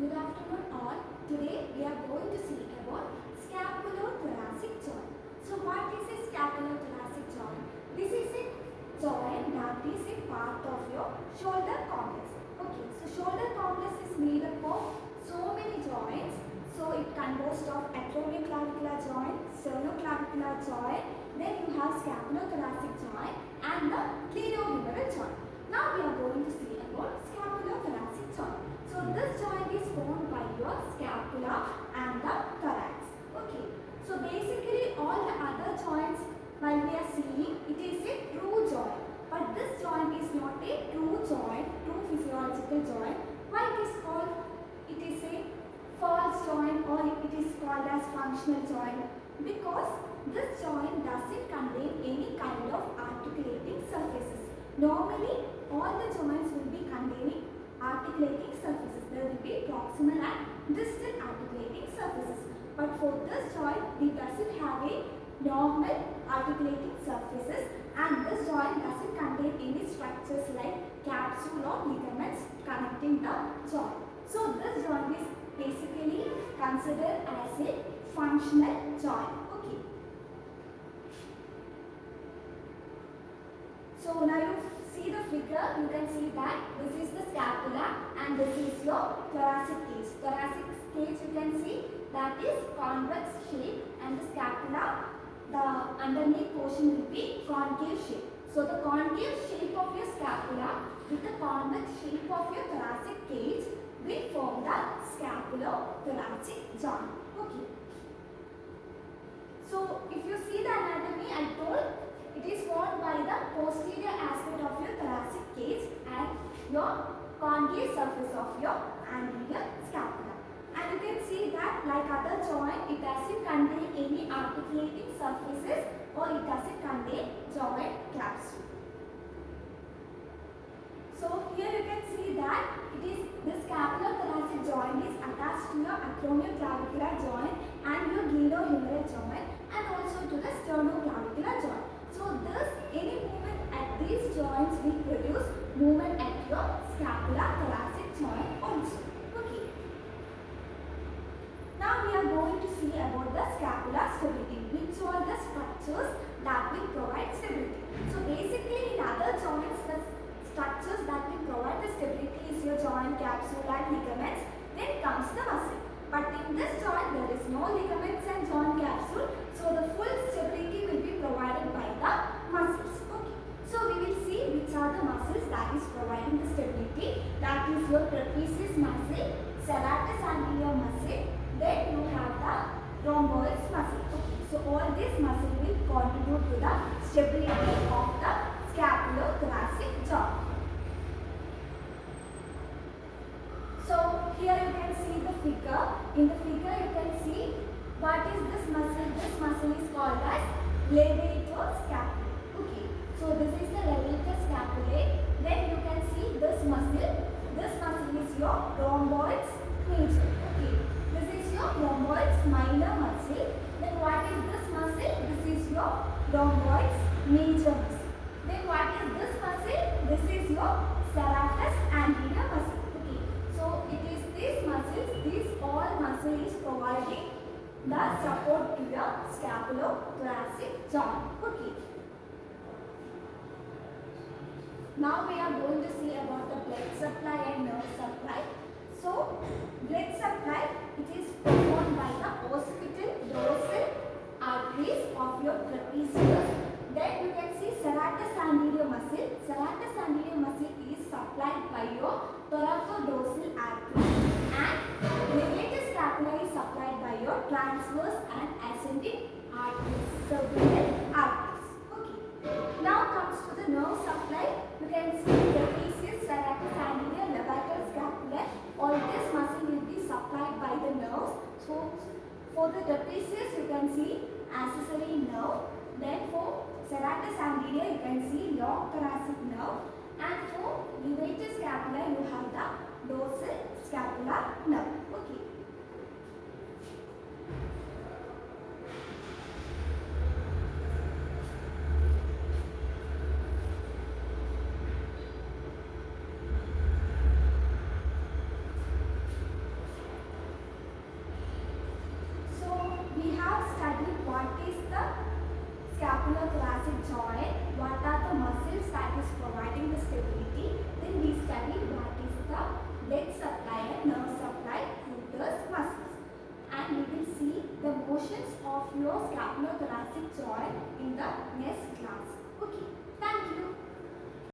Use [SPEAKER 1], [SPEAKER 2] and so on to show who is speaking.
[SPEAKER 1] Good afternoon all. Today we are going to see about scapulothoracic joint. So what is a scapulothoracic joint? This is a joint that is a part of your shoulder complex. Okay, so shoulder complex is made up of so many joints. So it consists of acromioclavicular joint, sternoclavicular joint, then you have scapulothoracic joint and the cleidocranial joint. Now we are going to see about scapulothoracic joint. So this joint is formed by your scapula and the thorax. Okay. So basically all the other joints while we are seeing it is a true joint. But this joint is not a true joint, true physiological joint. Why it is called? It is a false joint or it is called as functional joint because this joint doesn't contain any kind of articulating surfaces. Normally all the joints will be containing articulating surfaces. There will be proximal and distal articulating surfaces. But for this joint, it doesn't have a normal articulating surfaces and this joint doesn't contain any structures like capsule or ligaments connecting the joint. So this joint is basically considered as a functional joint. Okay. So now you see the figure, you can see that this is the scapula and this is your thoracic cage. Thoracic cage you can see that is convex shape and the scapula, the underneath portion will be concave shape. So the concave shape of your scapula with the convex shape of your thoracic cage will form the scapulothoracic joint. Okay. So if you see the anatomy, I told it is formed by the posterior aspect of your thoracic cage and your concave surface of your anterior scapula. And you can see that like other joint, it doesn't contain any articulating surfaces or it doesn't contain joint capsule. So here you can see that it is the scapulothoracic joint is attached to your acromioclavicular joint and your glenohumeral joint and also to the sternoclavicular joint. So thus any movement at these joints will produce movement at your scapulothoracic joint also. Okay. Now we are going to see about the scapular stability, which are the structures that will provide stability. So basically in other joints the structures that will provide the stability is your joint capsule and ligaments, then comes the muscle. But in this joint there is no ligaments and joint capsule, so the full stability will be provided by the muscles. Okay. So we will see which are the muscles that is providing the stability. That is your trapezius muscle, serratus anterior muscle, then you have the rhomboids muscle. Okay. So all these muscles will contribute to the stability of the scapulothoracic joint. So here you can see the figure. In the figure you can see what is this muscle. This muscle is called as levator scapulae. Okay. So this is the levator scapulae. Then you can see this muscle. This muscle is your rhomboids major. Okay. This is your rhomboids minor muscle. Then what is this muscle? This is your rhomboids major muscle. Then what is this muscle? This is your serratus anterior muscle. Okay. So it is these muscles, these all muscle is providing the support to your scapulothoracic joint. Okay. Now we are going to see about the blood supply and nerve supply. So blood supply, it is performed by the occipital dorsal arteries of your trapezius. Then you can see serratus anterior muscle. Serratus anterior muscle is supplied by your thoracodorsal artery and levator scapulae is supplied by your transverse and ascending arteries, cervical arteries. Okay. Now comes to the nerve supply. You can see trapezius, serratus anterior, levator scapulae. All this muscle will be supplied by the nerves. So for the trapezius you can see accessory nerve. Then for serratus anterior you can see long thoracic nerve, and for levator scapula you have the dorsal scapular nerve. Okay. blood supply and nerve supply to the muscles. And we will see the motions of your scapulothoracic joint in the next class. Okay, thank you.